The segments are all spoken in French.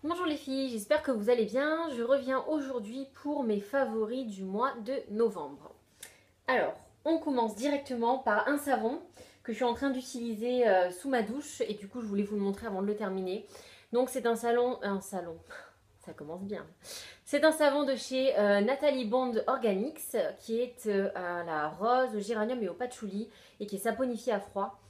Bonjour les filles, j'espère que vous allez bien. Je reviens aujourd'hui pour mes favoris du mois de novembre. Alors, on commence directement par un savon que je suis en train d'utiliser sous ma douche et du coup je voulais vous le montrer avant de le terminer. Donc c'est ça commence bien. C'est un savon de chez Nathalie Bond Organics qui est à la rose, au géranium et au patchouli et qui est saponifié à froid,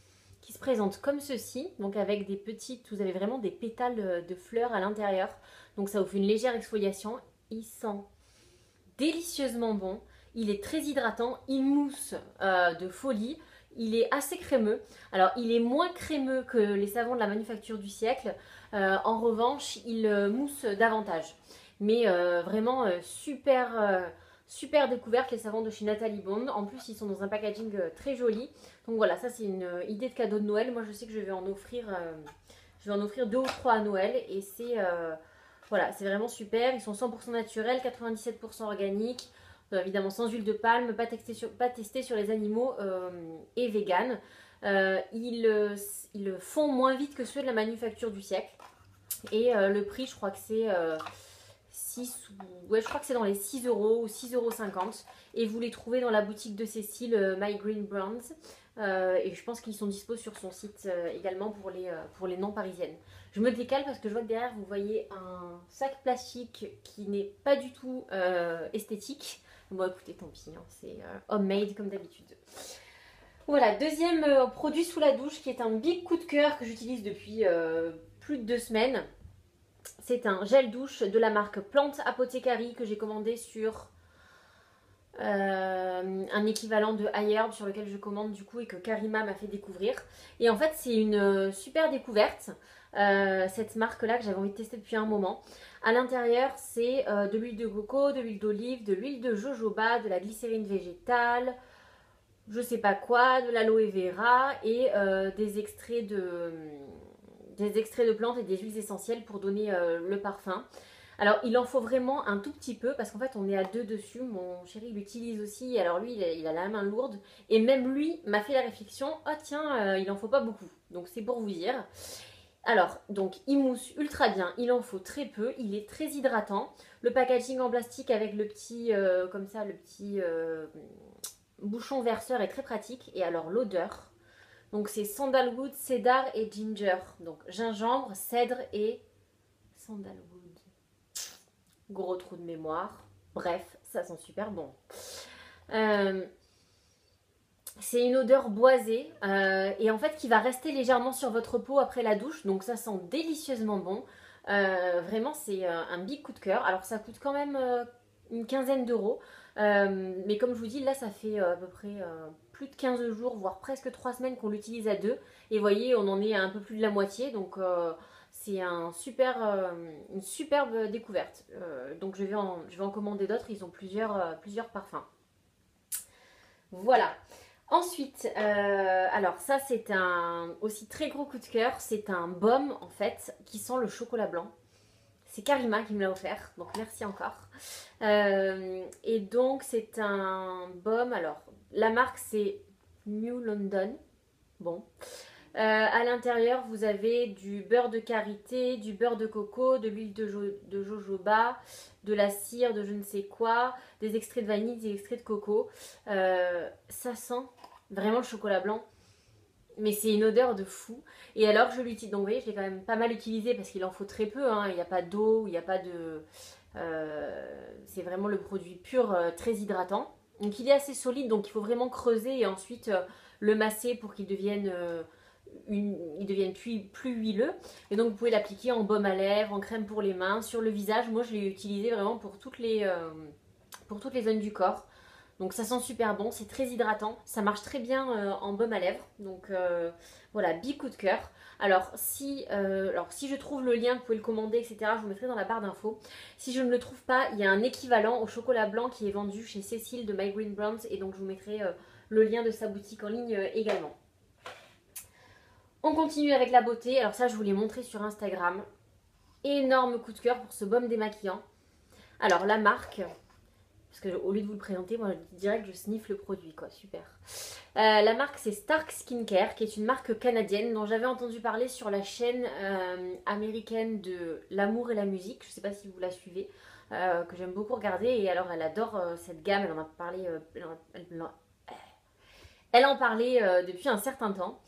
qui se présente comme ceci, donc avec des petites, vous avez vraiment des pétales de fleurs à l'intérieur, donc ça vous fait une légère exfoliation. Il sent délicieusement bon, il est très hydratant, il mousse de folie, il est assez crémeux. Alors il est moins crémeux que les savons de la manufacture du siècle, en revanche il mousse davantage. Mais vraiment super découverte les savons de chez Nathalie Bond. En plus ils sont dans un packaging très joli. Donc voilà, ça c'est une idée de cadeau de Noël. Moi je sais que je vais en offrir 2 ou 3 à Noël et voilà, c'est vraiment super. Ils sont 100% naturels, 97% organiques, évidemment sans huile de palme, pas testés sur les animaux et vegan. Ils font moins vite que ceux de la manufacture du siècle. Et le prix, je crois que c'est 6, ouais, je crois que c'est dans les 6 euros ou 6,50 €. Et vous les trouvez dans la boutique de Cécile, My Green Brands. Et je pense qu'ils sont dispo sur son site également pour les non-parisiennes. Je me décale parce que je vois que derrière vous voyez un sac plastique qui n'est pas du tout esthétique. Bon écoutez, tant pis, hein, c'est homemade comme d'habitude. Voilà, deuxième produit sous la douche qui est un big coup de cœur que j'utilise depuis plus de 2 semaines. C'est un gel douche de la marque Plante Apothecary que j'ai commandé sur un équivalent de iHerb sur lequel je commande du coup et que Karima m'a fait découvrir. Et en fait c'est une super découverte, cette marque là que j'avais envie de tester depuis un moment. À l'intérieur c'est de l'huile de coco, de l'huile d'olive, de l'huile de jojoba, de la glycérine végétale, je sais pas quoi, de l'aloe vera et des extraits de plantes et des huiles essentielles pour donner le parfum. Alors il en faut vraiment un tout petit peu parce qu'en fait on est à 2 dessus, mon chéri l'utilise aussi, alors lui il a la main lourde et même lui m'a fait la réflexion, oh tiens il en faut pas beaucoup, donc c'est pour vous dire. Alors donc il mousse ultra bien, il en faut très peu, il est très hydratant, le packaging en plastique avec le petit comme ça le petit bouchon verseur est très pratique. Et alors l'odeur, donc c'est sandalwood, cédar et ginger, donc gingembre, cèdre et sandalwood. Gros trou de mémoire. Bref, ça sent super bon. Euh, c'est une odeur boisée et en fait qui va rester légèrement sur votre peau après la douche. Donc ça sent délicieusement bon. Vraiment c'est un big coup de cœur. Alors ça coûte quand même une quinzaine d'euros. Mais comme je vous dis, là ça fait à peu près plus de 15 jours, voire presque 3 semaines qu'on l'utilise à deux. Et vous voyez, on en est à un peu plus de la moitié. Donc c'est une superbe découverte. Donc je vais en commander d'autres. Ils ont plusieurs parfums. Voilà. Ensuite, alors ça c'est un aussi très gros coup de cœur. C'est un baume en fait qui sent le chocolat blanc. C'est Karima qui me l'a offert, donc merci encore. Et donc c'est un baume. Alors la marque c'est New London. Bon. À l'intérieur, vous avez du beurre de karité, du beurre de coco, de l'huile de jojoba, de la cire de je ne sais quoi, des extraits de vanille, des extraits de coco. Ça sent vraiment le chocolat blanc, mais c'est une odeur de fou. Et alors, je l'utilise. Donc, vous voyez, je l'ai quand même pas mal utilisé parce qu'il en faut très peu. Hein. Il n'y a pas d'eau, il n'y a pas de. C'est vraiment le produit pur, très hydratant. Donc, il est assez solide, donc il faut vraiment creuser et ensuite le masser pour qu'il devienne plus huileux. Et donc vous pouvez l'appliquer en baume à lèvres, en crème pour les mains, sur le visage. Moi je l'ai utilisé vraiment pour toutes les zones du corps. Donc ça sent super bon, c'est très hydratant, ça marche très bien en baume à lèvres. Donc voilà, big coup de cœur. Alors si je trouve le lien, vous pouvez le commander, etc. Je vous mettrai dans la barre d'infos. Si je ne le trouve pas, il y a un équivalent au chocolat blanc qui est vendu chez Cécile de My Green Brands. Et donc je vous mettrai le lien de sa boutique en ligne également. On continue avec la beauté. Alors ça, je vous l'ai montré sur Instagram. Énorme coup de cœur pour ce baume démaquillant. Alors la marque, Parce que au lieu de vous le présenter, moi je dirais que je sniffe le produit, quoi, super. La marque c'est Stark Skincare, qui est une marque canadienne dont j'avais entendu parler sur la chaîne américaine de L'amour et la musique. Je ne sais pas si vous la suivez, que j'aime beaucoup regarder. Et alors elle adore cette gamme, elle en a parlé, elle en parlait depuis un certain temps.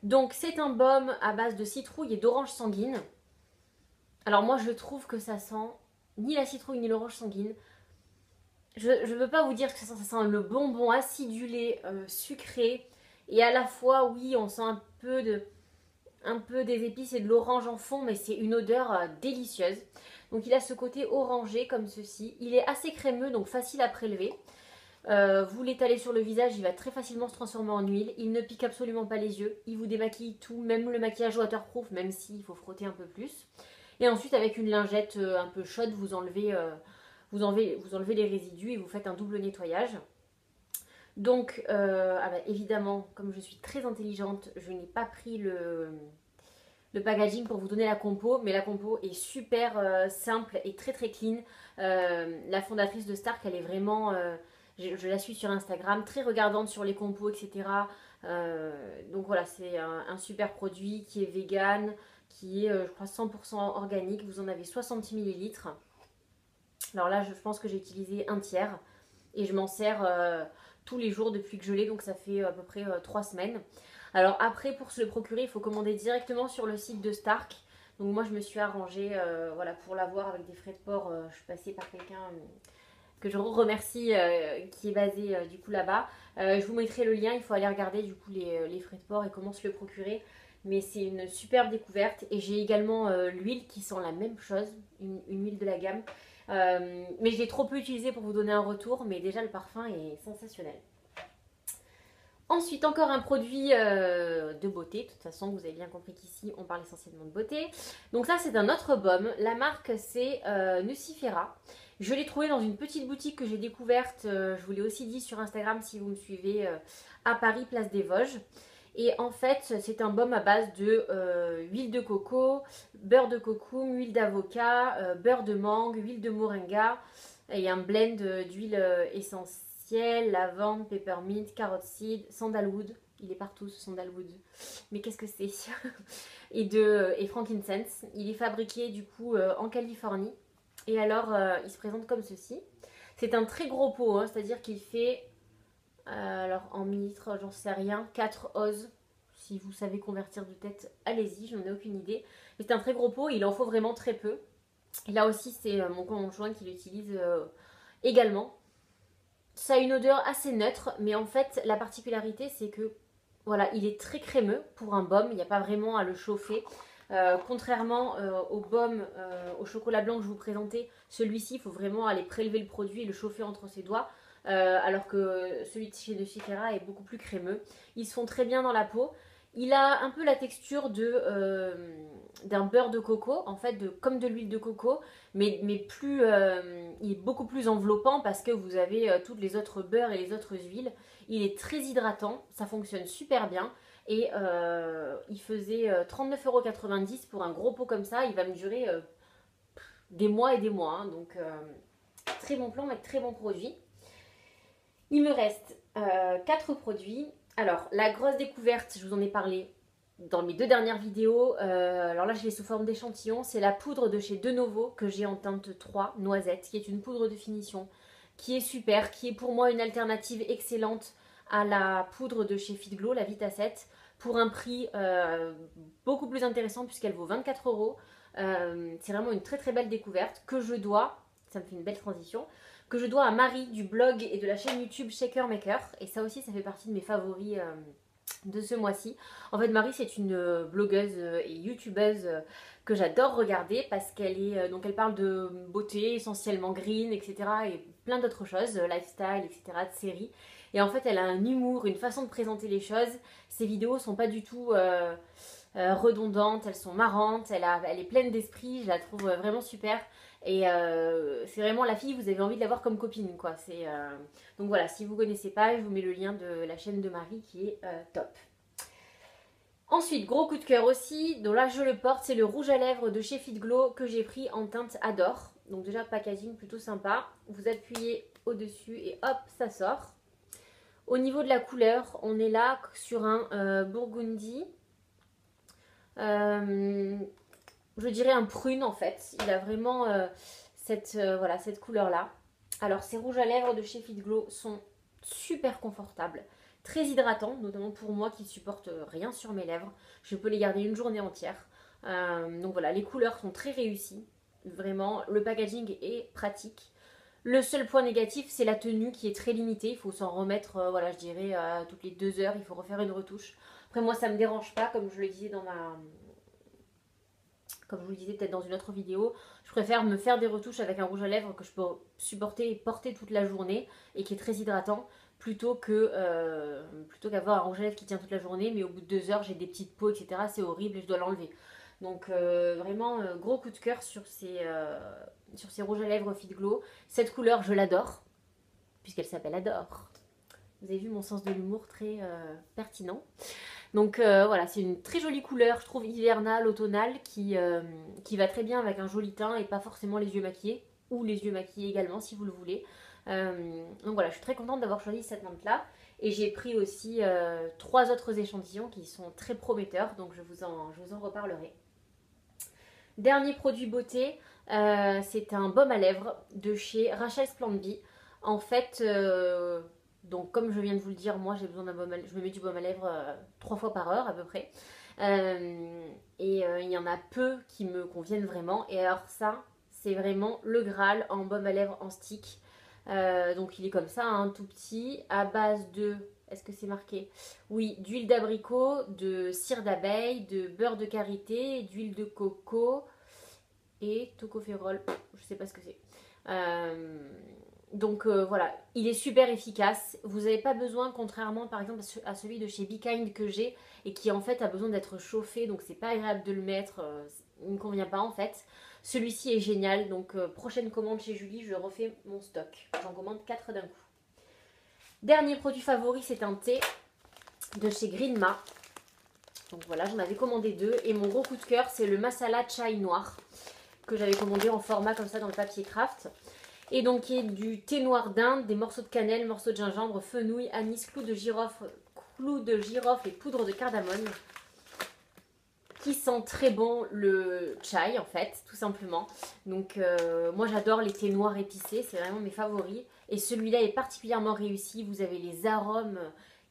Donc c'est un baume à base de citrouille et d'orange sanguine. Alors moi je trouve que ça sent ni la citrouille ni l'orange sanguine. Je ne veux pas vous dire que ça sent le bonbon acidulé, sucré. Et à la fois, oui, on sent un peu des épices et de l'orange en fond, mais c'est une odeur délicieuse. Donc il a ce côté orangé comme ceci. Il est assez crémeux, donc facile à prélever. Vous l'étalez sur le visage, il va très facilement se transformer en huile. Il ne pique absolument pas les yeux. Il vous démaquille tout, même le maquillage waterproof, même s'il faut frotter un peu plus. Et ensuite, avec une lingette un peu chaude, vous enlevez les résidus et vous faites un double nettoyage. Donc, évidemment, comme je suis très intelligente, je n'ai pas pris le packaging pour vous donner la compo, mais la compo est super simple et très très clean. La fondatrice de Stark, elle est vraiment, je la suis sur Instagram, très regardante sur les compos, etc. Donc voilà, c'est un super produit qui est vegan, qui est, je crois, 100% organique. Vous en avez 60 ml. Alors là, je pense que j'ai utilisé un tiers et je m'en sers tous les jours depuis que je l'ai, donc ça fait à peu près 3 semaines. Alors après, pour se le procurer, il faut commander directement sur le site de Stark. Donc moi, je me suis arrangée voilà, pour l'avoir avec des frais de port. Je suis passée par quelqu'un que je remercie qui est basé du coup là-bas. Je vous mettrai le lien, il faut aller regarder du coup les frais de port et comment se le procurer. Mais c'est une superbe découverte. Et j'ai également l'huile qui sent la même chose, une huile de la gamme. Mais je l'ai trop peu utilisé pour vous donner un retour, mais déjà le parfum est sensationnel. Ensuite, encore un produit de beauté. De toute façon, vous avez bien compris qu'ici, on parle essentiellement de beauté. Donc ça, c'est un autre baume. La marque, c'est Nucifera. Je l'ai trouvé dans une petite boutique que j'ai découverte. Je vous l'ai aussi dit sur Instagram si vous me suivez à Paris, place des Vosges. Et en fait, c'est un baume à base de huile de coco, beurre de coco, huile d'avocat, beurre de mangue, huile de moringa et un blend d'huile essentielle, lavande, peppermint, carrot seed, sandalwood. Il est partout ce sandalwood. Mais qu'est-ce que c'est? et frankincense. Il est fabriqué du coup en Californie. Et alors, il se présente comme ceci. C'est un très gros pot, hein, c'est-à-dire qu'il fait... alors en millilitres, j'en sais rien, 4 oz. Si vous savez convertir de tête, allez-y, je n'en ai aucune idée. Mais c'est un très gros pot, il en faut vraiment très peu. Et là aussi, c'est mon conjoint qui l'utilise également. Ça a une odeur assez neutre, mais en fait, la particularité, c'est que voilà, il est très crémeux pour un baume. Il n'y a pas vraiment à le chauffer. Contrairement au baume au chocolat blanc que je vous présentais, celui-ci, il faut vraiment aller prélever le produit et le chauffer entre ses doigts. Alors que celui de chez Nucifera est beaucoup plus crémeux. Ils se font très bien dans la peau. Il a un peu la texture d'un beurre de coco, en fait, comme de l'huile de coco, mais plus, il est beaucoup plus enveloppant parce que vous avez toutes les autres beurres et les autres huiles. Il est très hydratant, ça fonctionne super bien. Et il faisait 39,90 € pour un gros pot comme ça. Il va me durer des mois et des mois. Hein. Donc, très bon plan avec très bon produit. Il me reste 4 produits. Alors, la grosse découverte, je vous en ai parlé dans mes 2 dernières vidéos. Alors là, je l'ai sous forme d'échantillon. C'est la poudre de chez Denovo que j'ai en teinte 3, noisette, qui est une poudre de finition qui est super, qui est pour moi une alternative excellente à la poudre de chez Fit Glow, la Vita 7, pour un prix beaucoup plus intéressant puisqu'elle vaut 24 €. C'est vraiment une très très belle découverte que je dois, ça me fait une belle transition, que je dois à Marie du blog et de la chaîne YouTube Shaker Maker. Et ça aussi, ça fait partie de mes favoris de ce mois-ci. En fait, Marie, c'est une blogueuse et youtubeuse que j'adore regarder parce qu'elle est donc elle parle de beauté, essentiellement green, etc. et plein d'autres choses, lifestyle, etc., de séries. Et en fait, elle a un humour, une façon de présenter les choses. Ses vidéos sont pas du tout redondantes, elles sont marrantes, elle est pleine d'esprit, je la trouve vraiment super. Et c'est vraiment la fille, vous avez envie de l'avoir comme copine, quoi. Donc voilà, si vous ne connaissez pas, je vous mets le lien de la chaîne de Marie qui est top. Ensuite, gros coup de cœur aussi, donc là je le porte, c'est le rouge à lèvres de chez Fit Glow que j'ai pris en teinte Adore. Donc déjà, packaging plutôt sympa. Vous appuyez au-dessus et hop, ça sort. Au niveau de la couleur, on est là sur un burgundy. Je dirais un prune en fait. Il a vraiment voilà, cette couleur-là. Alors, ces rouges à lèvres de chez Fit Glow sont super confortables, très hydratants, notamment pour moi qui ne supporte rien sur mes lèvres. Je peux les garder une journée entière. Donc voilà, les couleurs sont très réussies. Vraiment, le packaging est pratique. Le seul point négatif, c'est la tenue qui est très limitée. Il faut s'en remettre, voilà, je dirais, toutes les 2 heures. Il faut refaire une retouche. Après, moi, ça ne me dérange pas, comme je le disais comme je vous le disais peut-être dans une autre vidéo, je préfère me faire des retouches avec un rouge à lèvres que je peux supporter et porter toute la journée et qui est très hydratant plutôt qu'avoir un rouge à lèvres qui tient toute la journée mais au bout de 2 heures j'ai des petites peaux, etc. C'est horrible et je dois l'enlever. Donc vraiment gros coup de cœur sur ces rouges à lèvres Fit Glow. Cette couleur je l'adore puisqu'elle s'appelle Adore. Vous avez vu mon sens de l'humour très pertinent. Donc voilà, c'est une très jolie couleur, je trouve hivernale, automnale, qui va très bien avec un joli teint et pas forcément les yeux maquillés, ou les yeux maquillés également si vous le voulez. Donc voilà, je suis très contente d'avoir choisi cette menthe-là. Et j'ai pris aussi 3 autres échantillons qui sont très prometteurs, donc je vous en reparlerai. Dernier produit beauté, c'est un baume à lèvres de chez Rachel Splendby. En fait, donc comme je viens de vous le dire, moi j'ai besoin d'un baume à lèvres, je me mets du baume à lèvres 3 fois par heure à peu près. Il y en a peu qui me conviennent vraiment. Et alors ça, c'est vraiment le Graal en baume à lèvres en stick. Donc il est comme ça, hein, tout petit, à base de, est-ce que c'est marqué? Oui, d'huile d'abricot, de cire d'abeille, de beurre de karité, d'huile de coco et tocopherol, je sais pas ce que c'est. Donc voilà, il est super efficace. Vous n'avez pas besoin, contrairement par exemple à celui de chez Be Kind que j'ai et qui en fait a besoin d'être chauffé, donc c'est pas agréable de le mettre, il ne me convient pas en fait. Celui-ci est génial, donc prochaine commande chez Julie, je refais mon stock. J'en commande 4 d'un coup. Dernier produit favori, c'est un thé de chez Greenma. Donc voilà, j'en avais commandé 2 et mon gros coup de cœur, c'est le Masala Chai Noir que j'avais commandé en format comme ça dans le papier craft. Et donc qui est du thé noir d'Inde, des morceaux de cannelle, morceaux de gingembre, fenouil, anis, clous de girofle et poudre de cardamome. Qui sent très bon le chai en fait, tout simplement. Donc moi j'adore les thés noirs épicés, c'est vraiment mes favoris. Et celui-là est particulièrement réussi, vous avez les arômes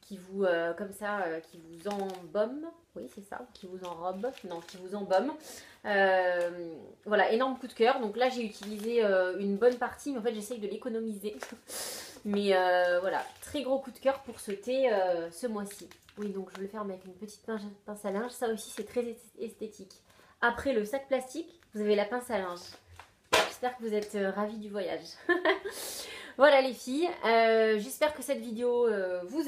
qui vous, comme ça, qui vous embaument. Oui c'est ça, qui vous enrobent, non, qui vous embaument. Voilà, énorme coup de cœur. Donc là j'ai utilisé une bonne partie, mais en fait j'essaye de l'économiser. Mais voilà, très gros coup de cœur pour ce thé ce mois-ci. Oui, donc je vais le faire avec une petite pince à linge. Ça aussi, c'est très esthétique. Après le sac plastique, vous avez la pince à linge. J'espère que vous êtes ravis du voyage. Voilà les filles, j'espère que cette vidéo vous a